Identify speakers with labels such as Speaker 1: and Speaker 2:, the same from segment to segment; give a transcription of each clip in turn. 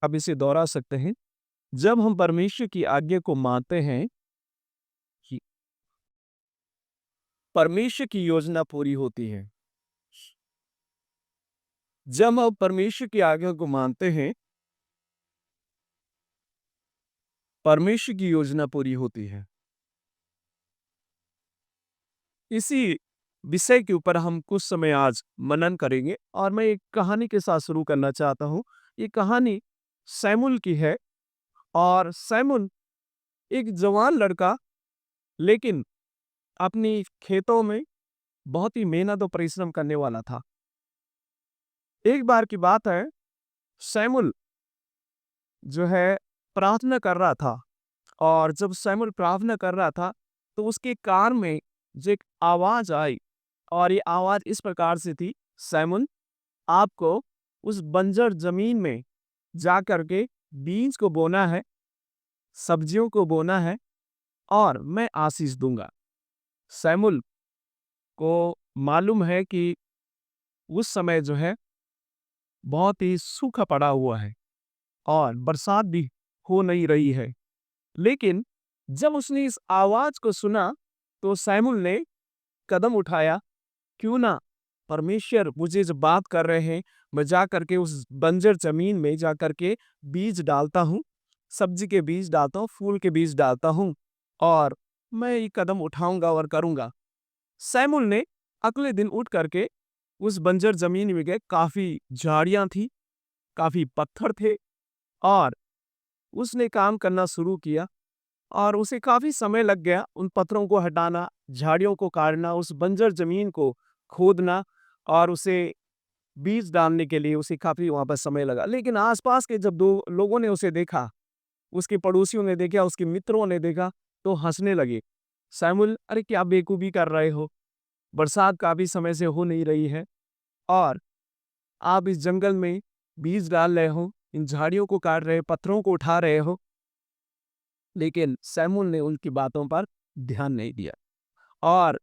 Speaker 1: आप इसे दोहरा सकते हैं। जब हम परमेश्वर की आज्ञा को मानते हैं, कि परमेश्वर की योजना पूरी होती है। जब हम परमेश्वर की आज्ञा को मानते हैं, परमेश्वर की योजना पूरी होती है। इसी विषय के ऊपर हम कुछ समय आज मनन करेंगे और मैं एक कहानी के साथ शुरू करना चाहता हूँ। ये कहानी सैमुल की है और सैमुल एक जवान लड़का, लेकिन अपनी खेतों में बहुत ही मेहनत और परिश्रम करने वाला था। एक बार की बात है, सैमुल जो है प्रार्थना कर रहा था और जब सैमुल प्रार्थना कर रहा था, तो उसके कान में जो एक आवाज़ आई और ये आवाज़ इस प्रकार से थी, "सैमुल, आपको उस बंजर ज़मीन में जाकर के बीज को बोना है, सब्जियों को बोना है और मैं आशीष दूँगा।" सैमुल को मालूम है कि उस समय जो है बहुत ही सूखा पड़ा हुआ है और बरसात भी हो नहीं रही है। लेकिन जब उसने इस आवाज़ को सुना, तो सैमुल ने कदम उठाया, क्यों ना परमेश्वर मुझे जो बात कर रहे हैं, मैं जा करके उस बंजर ज़मीन में जा करके बीज डालता हूँ, सब्जी के बीज डालता हूँ, फूल के बीज डालता हूँ और मैं ये कदम उठाऊँगा और करूँगा। सैमुल ने अगले दिन उठ करके उस बंजर ज़मीन में गए, काफ़ी झाड़ियाँ थी, काफ़ी पत्थर थे और उसने काम करना शुरू किया और उसे काफ़ी समय लग गया उन पत्थरों को हटाना, झाड़ियों को काटना, उस बंजर ज़मीन को खोदना और उसे बीज डालने के लिए उसे काफ़ी वहाँ पर समय लगा। लेकिन आस-पास के जब 2 लोगों ने उसे देखा, उसके पड़ोसियों ने देखा, उसके मित्रों ने देखा, तो हँसने लगे। "सैमुल, अरे क्या बेवकूफ़ी कर रहे हो? बरसात काफ़ी समय से हो नहीं रही है और आप इस जंगल में बीज डाल रहे हो, इन झाड़ियों को काट रहे हो, पत्थरों को उठा रहे हो।" लेकिन सैमुल ने उनकी बातों पर ध्यान नहीं दिया और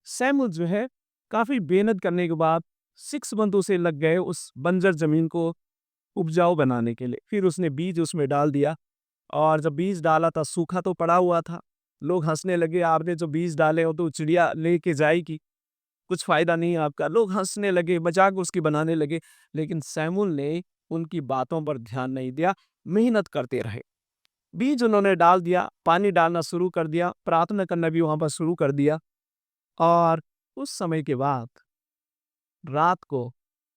Speaker 1: सैमुल जो है काफ़ी मेहनत करने के बाद 6 मंथ उसे लग गए उस बंजर ज़मीन को उपजाऊ बनाने के लिए। फिर उसने बीज उसमें डाल दिया और जब बीज डाला था, सूखा तो पड़ा हुआ था। लोग हँसने लगे, "आपने जो बीज डाले हो तो चिड़िया लेके जाएगी, कुछ फ़ायदा नहीं है आपका।" लोग हँसने लगे, मज़ाक उसकी बनाने लगे, लेकिन सैमुल ने उनकी बातों पर ध्यान नहीं दिया, मेहनत करते रहे। बीज उन्होंने डाल दिया, पानी डालना शुरू कर दिया, प्रार्थना करना भी वहाँ पर शुरू कर दिया और उस समय के बाद रात को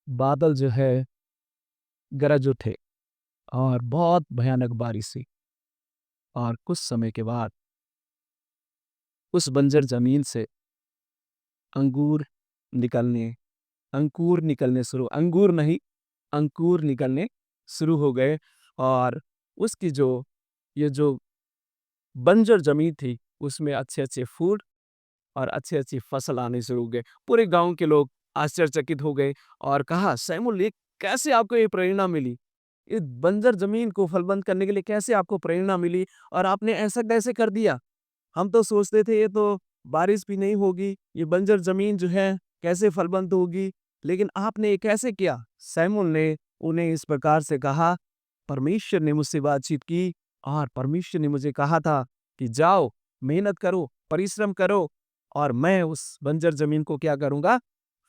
Speaker 1: बादल जो है गरज उठे और बहुत भयानक बारिश हुई और कुछ समय के बाद उस बंजर ज़मीन से अंगूर निकलने अंकुर निकलने शुरू अंगूर नहीं, अंकुर निकलने शुरू हो गए और उसकी जो ये जो बंजर ज़मीन थी, उसमें अच्छे-अच्छे फूल और अच्छी-अच्छी फसल आने शुरू हो गए। पूरे गाँव के लोग आश्चर्यचकित हो गए और कहा, "सैमुल, ये कैसे आपको ये प्रेरणा मिली? इस बंजर ज़मीन को फलवंत करने के लिए कैसे आपको प्रेरणा मिली और आपने ऐसा कैसे कर दिया? हम तो सोचते थे ये तो बारिश भी नहीं होगी, ये बंजर ज़मीन जो है कैसे फलवंत होगी, लेकिन आपने ये कैसे किया?" सैमुल ने उन्हें इस प्रकार से कहा, "परमेश्वर ने मुझसे बातचीत की और परमेश्वर ने मुझे कहा था कि जाओ, मेहनत करो, परिश्रम करो और मैं उस बंजर ज़मीन को क्या करूँगा?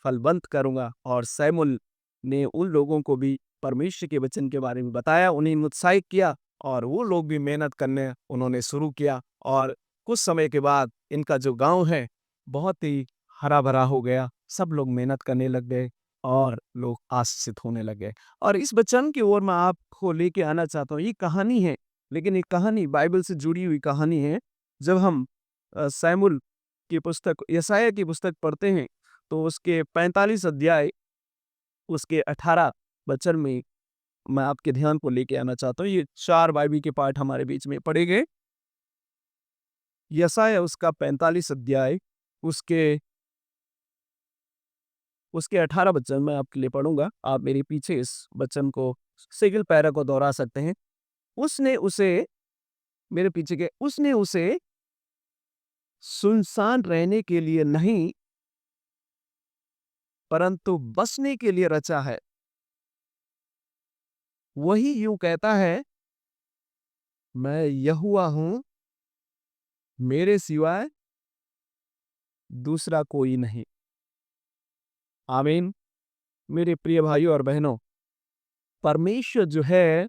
Speaker 1: फलवंत करूँगा।" और सैमुल ने उन लोगों को भी परमेश्वर के वचन के बारे में बताया, उन्हें उत्साहित किया और वो लोग भी मेहनत करने उन्होंने शुरू किया और कुछ समय के बाद इनका जो गाँव है, बहुत ही हरा-भरा हो गया। सब लोग मेहनत करने लग गए और लोग आशीषित होने लगे। और इस वचन की ओर मैं आपको लेके आना चाहता हूँ। ये कहानी है, लेकिन ये कहानी बाइबल से जुड़ी हुई कहानी है। जब हम सैमुल की पुस्तक यशायाह की पुस्तक पढ़ते हैं, तो उसके 45 अध्याय, उसके 18 वचन में मैं आपके ध्यान को लेके आना चाहता हूँ। ये 4 बाइबल के पाठ हमारे बीच में पढ़े गए। यशायाह उसका 45 अध्याय, उसके उसके 18 वचन मैं आपके लिए पढ़ूँगा। आप मेरे पीछे इस वचन को सिंगल पैरा को दोहरा सकते हैं। उसने उसे मेरे पीछे के उसने उसे सुनसान रहने के लिए नहीं, परंतु बसने के लिए रचा है। वही यूं कहता है, मैं यहोवा हूं, मेरे सिवाय दूसरा कोई नहीं। आमीन। मेरे प्रिय भाइयों और बहनों, परमेश्वर जो है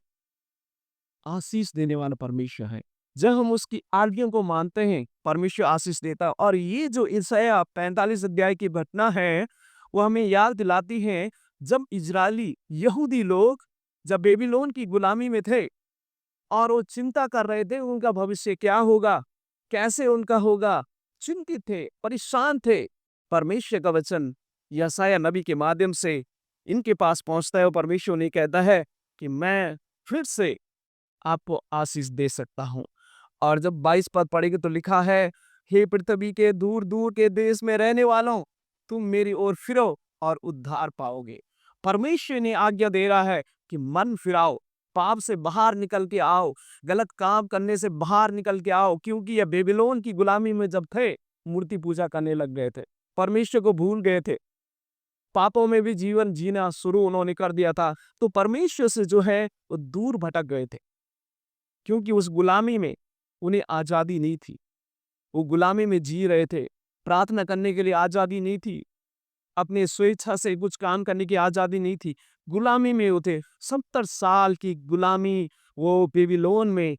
Speaker 1: आशीष देने वाला परमेश्वर है। जब हम उसकी आज्ञा को मानते हैं, परमेश्वर आशीष देता है। और ये जो यशायाह 45 अध्याय की घटना है, वो हमें याद दिलाती है, जब इजरायली यहूदी लोग जब बेबीलोन की गुलामी में थे और वो चिंता कर रहे थे उनका भविष्य क्या होगा, कैसे उनका होगा, चिंतित थे, परेशान थे। परमेश्वर का वचन यशायाह नबी के माध्यम से इनके पास पहुंचता है और परमेश्वर ने कहता है कि मैं फिर से आपको आशीष दे सकता हूँ। और जब 22 पद पढ़ेंगे तो लिखा है, हे पृथ्वी के दूर दूर के देश में रहने वालों, तुम मेरी ओर फिरो और उद्धार पाओगे। परमेश्वर ने आज्ञा दे रहा है कि मन फिराओ, पाप से बाहर निकल के आओ, गलत काम करने से बाहर निकल के आओ। क्योंकि ये बेबीलोन की गुलामी में जब थे, मूर्ति पूजा करने लग गए थे, परमेश्वर को भूल गए थे, पापों में भी जीवन जीना शुरू उन्होंने कर दिया था। तो परमेश्वर से जो है वो दूर भटक गए थे, क्योंकि उस गुलामी में उन्हें आज़ादी नहीं थी। वो गुलामी में जी रहे थे, प्रार्थना करने के लिए आज़ादी नहीं थी, अपने स्वेच्छा से कुछ काम करने की आज़ादी नहीं थी। गुलामी में वो थे, 70 साल की गुलामी वो बेबीलोन में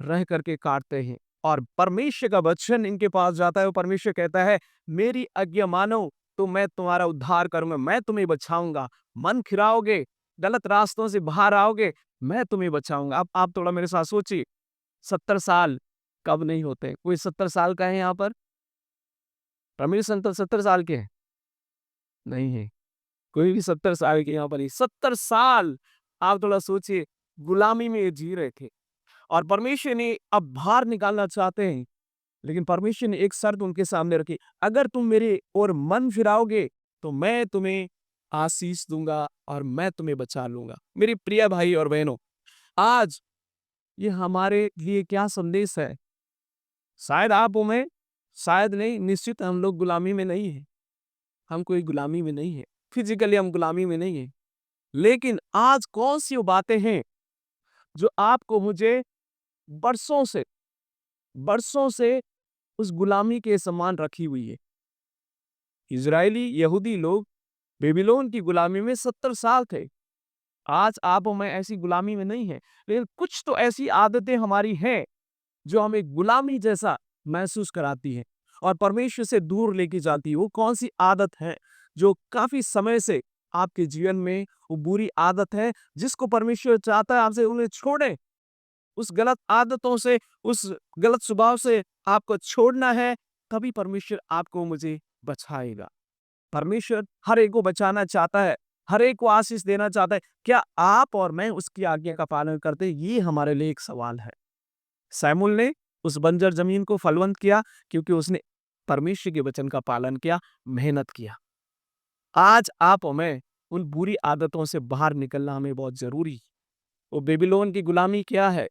Speaker 1: रह करके काटते हैं। और परमेश्वर का वचन इनके पास जाता है, वो परमेश्वर कहता है, मेरी आज्ञा मानो तो मैं तुम्हारा उद्धार करूंगा, मैं तुम्हें बचाऊंगा। मन फिराओगे, गलत रास्तों से बाहर आओगे, मैं तुम्हें बचाऊंगा। अब आप थोड़ा मेरे साथ सोचिए, 70 साल कब नहीं होते? कोई 70 साल का है यहाँ पर? परमेश्वर संत 70 साल के हैं? नहीं है। कोई भी 70 साल के यहाँ पर नहीं। 70 साल आप थोड़ा सोचिए, गुलामी में ये जी रहे थे और परमेश्वर ने अब बाहर निकालना चाहते हैं, लेकिन परमेश्वर ने एक शर्त उनके सामने रखी, अगर तुम मेरे ओर मन फिराओगे तो मैं तुम्हें आशीष दूंगा और मैं तुम्हें बचा लूंगा। मेरे प्रिय भाई और बहनों, आज ये हमारे लिए क्या संदेश है? शायद आप हो, मैं शायद नहीं, निश्चित हम लोग गुलामी में नहीं है। हम कोई गुलामी में नहीं है, फिजिकली हम गुलामी में नहीं है। लेकिन आज कौन सी वो बातें हैं जो आपको मुझे बरसों से बरसों से उस गुलामी के समान रखी हुई है? इजरायली यहूदी लोग बेबीलोन की गुलामी में 70 साल थे। आज आप और मैं ऐसी गुलामी में नहीं है, लेकिन कुछ तो ऐसी आदतें हमारी हैं जो हमें गुलामी जैसा महसूस कराती है और परमेश्वर से दूर लेके जाती है। वो कौन सी आदत है जो काफी समय से आपके जीवन में वो बुरी आदत है जिसको परमेश्वर चाहता है आपसे उन्हें छोड़े? उस गलत आदतों से, उस गलत स्वभाव से आपको छोड़ना है, तभी परमेश्वर आपको मुझे बचाएगा। परमेश्वर हर एक को बचाना चाहता है, हर एक को आशीष देना चाहता है। क्या आप और मैं उसकी आज्ञा का पालन करते हैं? ये हमारे लिए एक सवाल है। शमूएल ने उस बंजर जमीन को फलवंत किया क्योंकि उसने परमेश्वर के वचन का पालन किया, मेहनत किया। आज आप और मैं उन बुरी आदतों से बाहर निकलना हमें बहुत जरूरी है। वो बेबीलोन की गुलामी क्या है?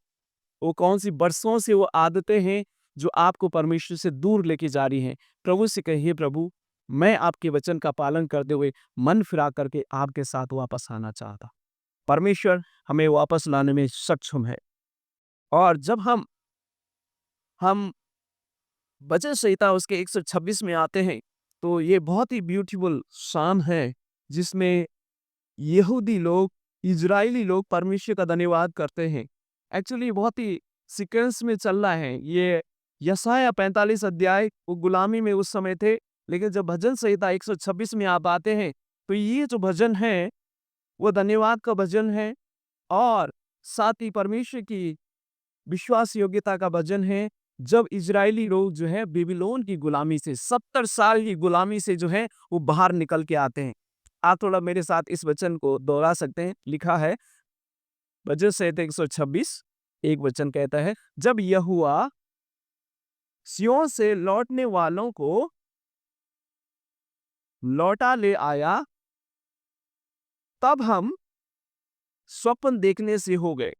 Speaker 1: वो कौन सी बरसों से वो आदतें हैं जो आपको परमेश्वर से दूर लेके जा रही हैं? प्रभु से कहिए, प्रभु मैं आपके वचन का पालन करते हुए मन फिरा करके आपके साथ वापस आना चाहता। परमेश्वर हमें वापस लाने में सक्षम है। और जब हम भजन संहिता उसके 126 में आते हैं, तो ये बहुत ही ब्यूटीफुल शाम है जिसमें यहूदी लोग, इजरायली लोग परमेश्वर का धन्यवाद करते हैं। एक्चुअली बहुत ही सीक्वेंस में चल रहा है। ये यशायाह 45 अध्याय वो गुलामी में उस समय थे, लेकिन जब भजन संहिता 126 में आप आते हैं, तो ये जो भजन है वो धन्यवाद का भजन है और साथ ही परमेश्वर की विश्वास योग्यता का भजन है। जब इजरायली लोग जो है बेबीलोन की गुलामी से, 70 साल की गुलामी से जो है वो बाहर निकल के आते हैं। आप थोड़ा मेरे साथ इस वचन को दोहरा सकते हैं। लिखा है भजन संहिता 126, एक वचन कहता है, जब यहोवा सिय्योन से लौटने वालों को लौटा ले आया, तब हम स्वप्न देखने से हो गए।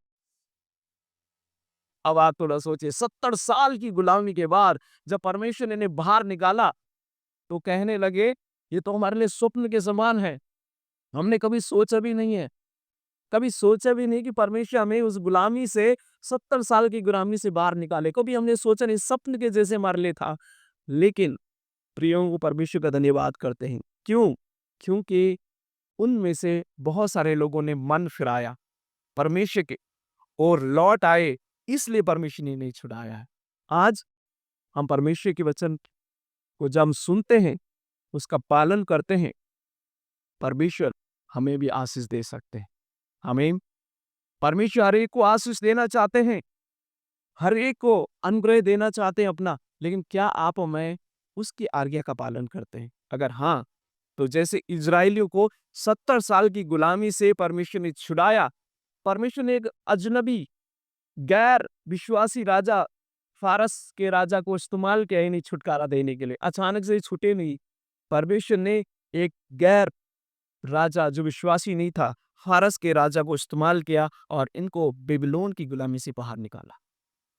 Speaker 1: अब आप थोड़ा सोचिए, 70 साल की गुलामी के बाद जब परमेश्वर ने इन्हें बाहर निकाला, तो कहने लगे ये तो हमारे लिए स्वप्न के समान है, हमने कभी सोचा भी नहीं है, कभी सोचा भी नहीं कि परमेश्वर हमें उस गुलामी से 70 साल की गुलामी से बाहर निकाले। कभी हमने सोचा नहीं, स्वप्न के जैसे हमारे लिए था। लेकिन प्रियो को परमेश्वर का धन्यवाद करते हैं। क्यों? क्योंकि उनमें से बहुत सारे लोगों ने मन फिराया परमेश्वर के और लौट आए, इसलिए परमेश्वर ने नहीं छुड़ाया है। आज हम परमेश्वर के वचन को जब हम सुनते हैं, उसका पालन करते हैं, परमेश्वर हमें भी आशीष दे सकते हैं। आमीन। परमेश्वर हर एक को आशीष देना चाहते हैं, हर एक को अनुग्रह देना चाहते हैं अपना, लेकिन क्या आप और मैं उसकी आज्ञा का पालन करते हैं? अगर हाँ, तो जैसे इज़राइलियों को 70 साल की गुलामी से परमेश्वर ने छुड़ाया, परमेश्वर ने एक अजनबी, गैर विश्वासी राजा, फारस के राजा को इस्तेमाल किया इन्हें छुटकारा देने के लिए। अचानक से ये छूटे नहीं। परमेश्वर ने एक गैर राजा जो विश्वासी नहीं था, फारस के राजा को इस्तेमाल किया और इनको बेबीलोन की गुलामी से बाहर निकाला।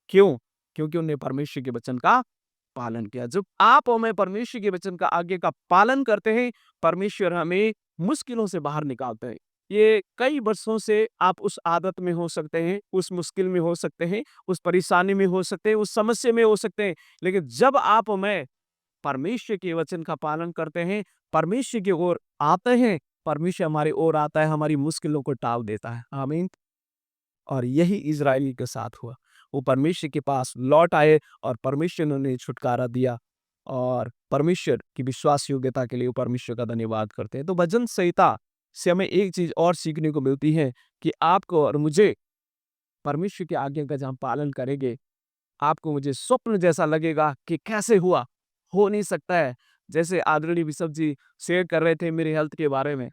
Speaker 1: क्यों? क्योंकि उन्होंने परमेश्वर के वचन का पालन किया। जब आप और मैं परमेश्वर के वचन का आज्ञा का पालन करते हैं, परमेश्वर हमें मुश्किलों से बाहर निकालते हैं। ये कई वर्षों से आप उस आदत में हो सकते हैं, उस मुश्किल में हो सकते हैं, उस परेशानी में हो सकते हैं, उस समस्या में हो सकते हैं। लेकिन जब आप और मैं परमेश्वर के वचन का पालन करते हैं, परमेश्वर की ओर आते हैं, परमेश्वर हमारी ओर आता है, हमारी मुश्किलों को टाल देता है। आमीन। और यही इज़राइल के साथ हुआ। वो परमेश्वर के पास लौट आए और परमेश्वर ने उन्हें छुटकारा दिया और परमेश्वर की विश्वास योग्यता के लिए वो परमेश्वर का धन्यवाद करते हैं। तो भजन संहिता से हमें एक चीज़ और सीखने को मिलती है कि आपको और मुझे परमेश्वर की आज्ञा का जब हम पालन करेंगे, आपको मुझे स्वप्न जैसा लगेगा कि कैसे हुआ? हो नहीं सकता है। जैसे आदरणीय बिशप जी शेयर कर रहे थे मेरी हेल्थ के बारे में।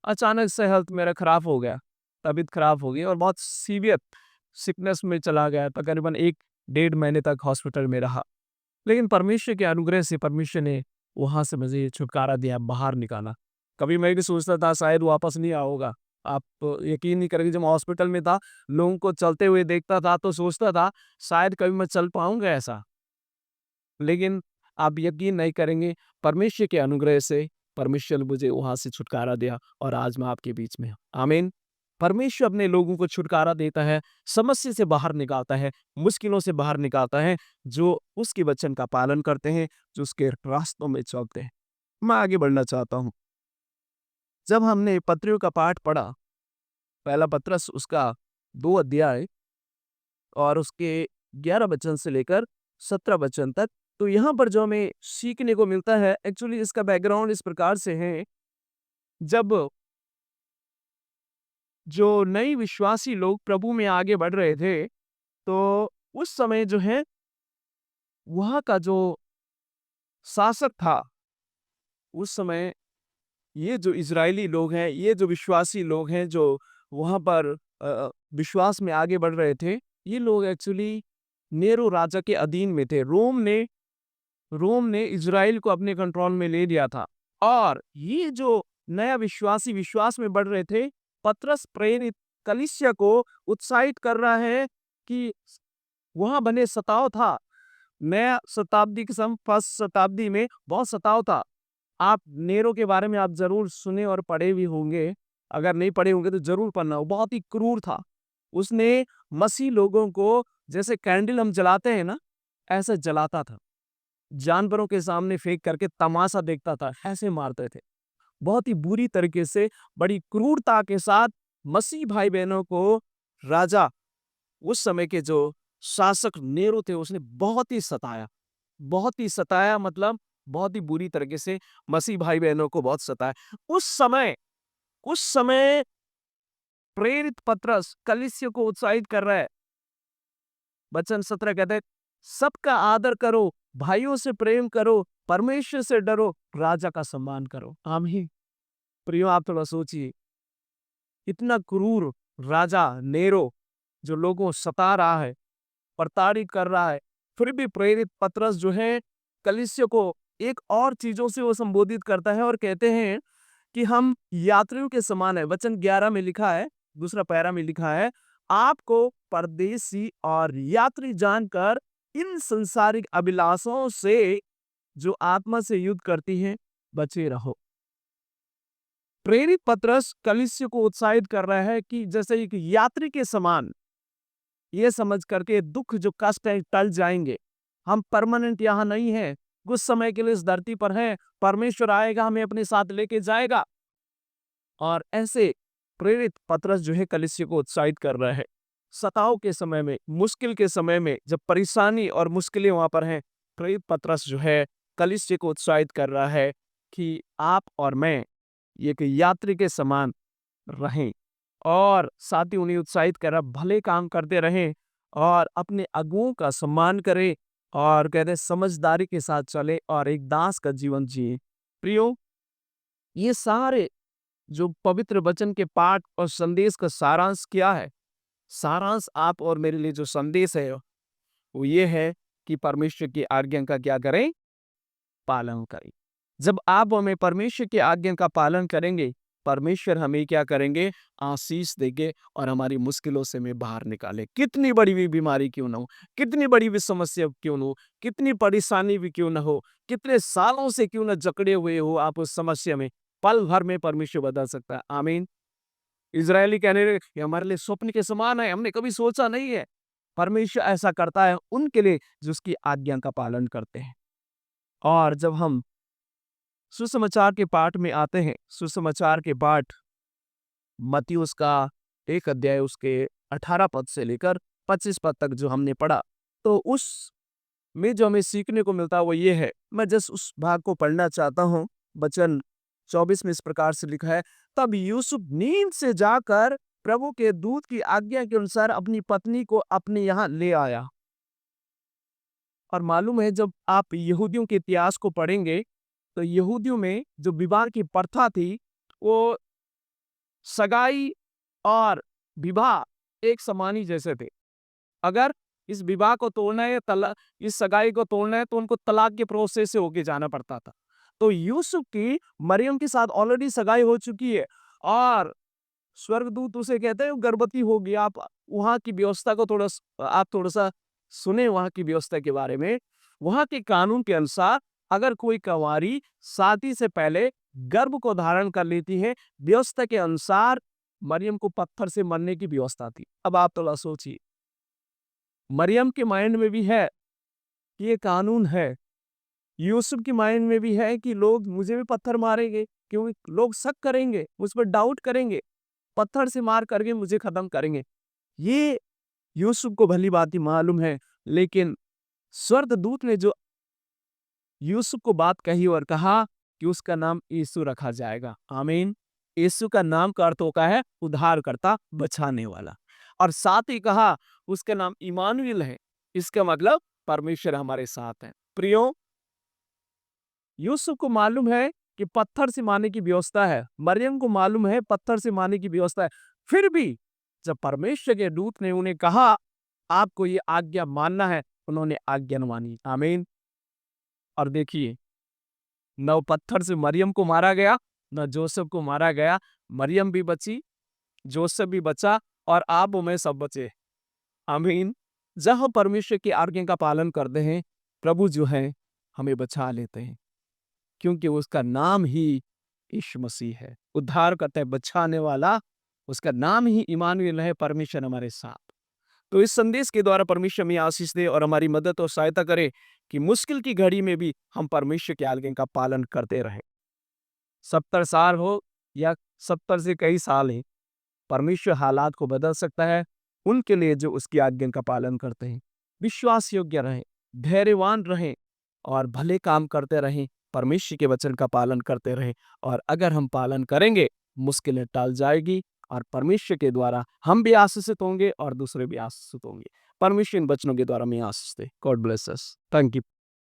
Speaker 1: अचानक से हेल्थ मेरा खराब हो गया, तबीयत खराब हो गई और बहुत सीवियर सिकनेस में चला गया। तकरीबन 1 डेढ़ महीने तक हॉस्पिटल में रहा। लेकिन परमेश्वर के अनुग्रह से परमेश्वर ने वहाँ से मुझे छुटकारा दिया, बाहर निकाला। कभी मैं भी सोचता था शायद वापस नहीं आओगा। आप यकीन नहीं करेंगे, जब मैं हॉस्पिटल में था, लोगों को चलते हुए देखता था तो सोचता था शायद कभी मैं चल पाऊँगा ऐसा। लेकिन आप यकीन नहीं करेंगे, परमेश्वर के अनुग्रह से परमेश्वर ने मुझे वहाँ से छुटकारा दिया और आज मैं आपके बीच में हूँ। आमीन। परमेश्वर अपने लोगों को छुटकारा देता है, समस्या से बाहर निकालता है, मुश्किलों से बाहर निकालता है, जो उसके वचन का पालन करते हैं, जो उसके रास्तों में चलते हैं। मैं आगे बढ़ना चाहता हूँ। जब हमने पत्रियों का पाठ पढ़ा, पहला पत्रस उसका 2 अध्याय और उसके 11 वचन से लेकर 17 वचन तक, तो यहाँ पर जो हमें सीखने को मिलता है, एक्चुअली इसका बैकग्राउंड इस प्रकार से है, जब जो नई विश्वासी लोग प्रभु में आगे बढ़ रहे थे, तो उस समय जो है, वहाँ का जो शासक था, उस समय ये जो इज़राइली लोग हैं, ये जो विश्वासी लोग हैं, जो वहाँ पर विश्वास में आगे बढ़ रहे थे, ये लोग एक्चुअली नेरो राजा के अधीन में थे। रोम ने इज़राइल को अपने कंट्रोल में ले लिया था और ये जो नया विश्वासी विश्वास में बढ़ रहे थे, पतरस प्रेरित कलीसिया को उत्साहित कर रहा है कि वहाँ बने सताव था। नया शताब्दी के सम फर्स्ट शताब्दी में बहुत सताव था। आप नेरो के बारे में आप ज़रूर सुने और पढ़े भी होंगे। अगर नहीं पढ़े होंगे तो ज़रूर पढ़ना। वो बहुत ही क्रूर था। उसने मसीह लोगों को जैसे कैंडल हम जलाते हैं ना, ऐसे जलाता था। जानवरों के सामने फेंक करके तमाशा देखता था, ऐसे मारते थे। बहुत ही बुरी तरीके से, बड़ी क्रूरता के साथ मसीह भाई-बहनों को राजा, उस समय के जो शासक नेरो थे, उसने बहुत ही सताया, मतलब बहुत ही बुरी तरीके से मसीह भाई-बहनों को बहुत सताया। उस समय प्रेरित पतरस कलीसिया को उत्साहित कर रहा है। वचन 17 कहते हैं, सबका आदर करो, भाइयों से प्रेम करो, परमेश्वर से डरो, राजा का सम्मान करो। आमीन। प्रियो, आप थोड़ा सोचिए, इतना क्रूर राजा नेरो जो लोगों को सता रहा है, प्रताड़ित कर रहा है, फिर भी प्रेरित पतरस जो है कलीसिया को एक और चीजों से वो संबोधित करता है और कहते हैं कि हम यात्रियों के समान है। वचन 11 में लिखा है, दूसरा पैरा में लिखा है, आपको परदेसी और यात्री जानकर इन संसारिक अभिलाषों से जो आत्मा से युद्ध करती हैं, बचे रहो। प्रेरित पतरस कलीसिया को उत्साहित कर रहा है कि जैसे एक यात्री के समान ये समझ करके दुख जो कष्ट है टल जाएंगे। हम परमानेंट यहाँ नहीं है, कुछ समय के लिए इस धरती पर हैं। परमेश्वर आएगा, हमें अपने साथ लेके जाएगा। और ऐसे प्रेरित पतरस जो है कलीसिया को उत्साहित कर रहा है। सताव के समय में, मुश्किल के समय में, जब परेशानी और मुश्किलें वहां पर हैं, प्रेरित पतरस जो है कलीसिया को उत्साहित कर रहा है कि आप और मैं एक यात्री के समान रहें। और साथ ही उन्हें उत्साहित कर रहा, भले काम करते रहें और अपने अगुओं का सम्मान करें और कहते हैं समझदारी के साथ चले और एक दास का जीवन जिए। प्रियो, ये सारे जो पवित्र वचन के पाठ और संदेश का सारांश क्या है? सारांश आप और मेरे लिए जो संदेश है वो ये है कि परमेश्वर की आज्ञा का क्या करें? पालन करें। जब आप हमें परमेश्वर की आज्ञा का पालन करेंगे, परमेश्वर हमें क्या करेंगे? आशीष देंगे और हमारी मुश्किलों से हमें बाहर निकाले। कितनी बड़ी भी बीमारी क्यों ना हो, कितनी बड़ी भी समस्या क्यों ना हो, कितनी परेशानी भी क्यों ना हो, कितने सालों से क्यों ना जकड़े हुए हो आप उस समस्या में, पल भर में परमेश्वर बदल सकता है। आमीन। इज़राइली कहने लगे, ये हमारे लिए स्वप्न के समान है, हमने कभी सोचा नहीं है। परमेश्वर ऐसा करता है उनके लिए जो उसकी आज्ञा का पालन करते हैं। और जब हम सुसमाचार के पाठ में आते हैं, सुसमाचार के पाठ मत्ती उसका 1 अध्याय उसके 18 पद से लेकर 25 पद तक जो हमने पढ़ा, तो उसमें जो हमें सीखने को मिलता है वो ये है। मैं जस्ट उस भाग को पढ़ना चाहता हूँ। वचन 24 में इस प्रकार से लिखा है, तब यूसुफ नींद से जाकर प्रभु के दूत की आज्ञा के अनुसार अपनी पत्नी को अपने यहाँ ले आया। और मालूम है, जब आप यहूदियों के इतिहास को पढ़ेंगे तो यहूदियों में जो विवाह की प्रथा थी, वो सगाई और विवाह एक समान ही जैसे थे। अगर इस विवाह को तोड़ना है, इस सगाई को तोड़ना है, तो उनको तलाक के प्रोसेस से होके जाना पड़ता था। तो यूसुफ की मरियम के साथ ऑलरेडी सगाई हो चुकी है और स्वर्गदूत उसे कहते हैं वो गर्भवती होगी। आप वहाँ की व्यवस्था को आप थोड़ा-सा सुने, वहाँ की व्यवस्था के बारे में। वहाँ के कानून के अनुसार अगर कोई कंवारी शादी से पहले गर्भ को धारण कर लेती है, व्यवस्था के अनुसार मरियम को पत्थर से मरने की व्यवस्था थी। अब आप थोड़ा सोचिए, मरियम के माइंड में भी है कि ये कानून है, यूसुफ की माइंड में भी है कि लोग मुझे भी पत्थर मारेंगे, क्योंकि लोग शक करेंगे, मुझ पर डाउट करेंगे, पत्थर से मार करके मुझे खत्म करेंगे। ये यूसुफ को भली भांति मालूम है, लेकिन स्वर्गदूत ने जो यूसुफ को बात कही और कहा कि उसका नाम यीशु रखा जाएगा। आमीन। यीशु का नाम का अर्थ होता है उद्धारकर्ता, बचाने वाला। और साथ ही कहा उसका नाम इमानुएल है। इसका मतलब परमेश्वर हमारे साथ है। प्रियो, यूसुफ को मालूम है कि पत्थर से मारने की व्यवस्था है, मरियम को मालूम है पत्थर से मारने की व्यवस्था है। फिर भी जब परमेश्वर के दूत ने उन्हें कहा आपको ये आज्ञा मानना है, उन्होंने आज्ञा मानी। आमीन। और देखिए, न पत्थर से मरियम को मारा गया, न जोसेफ को मारा गया। मरियम भी बची, जोसेफ भी बचा और आप में सब बचे। आमीन। जब हम परमेश्वर की आज्ञा का पालन करते हैं, प्रभु जो है हमें बचा लेते हैं, क्योंकि उसका नाम ही यीशु मसीह है। उद्धार करता है, बचाने वाला। उसका नाम ही इमानुएल है, परमेश्वर हमारे साथ। तो इस संदेश के द्वारा परमेश्वर हमें आशीष दे और हमारी मदद और सहायता करे कि मुश्किल की घड़ी में भी हम परमेश्वर की आज्ञा का पालन करते रहें। 70 साल हो या 70 से कई साल हैं, परमेश्वर हालात को बदल सकता है उनके लिए जो उसकी आज्ञा का पालन करते हैं। विश्वास योग्य रहें, धैर्यवान रहें और भले काम करते रहें, परमेश्वर के वचन का पालन करते रहें। और अगर हम पालन करेंगे, मुश्किलें टल जाएगी और परमेश्वर के द्वारा हम भी आशीषित होंगे और दूसरे भी आशीषित होंगे। परमेश्वर इन वचनों के द्वारा हमें आशीष दे। God bless us. Thank you.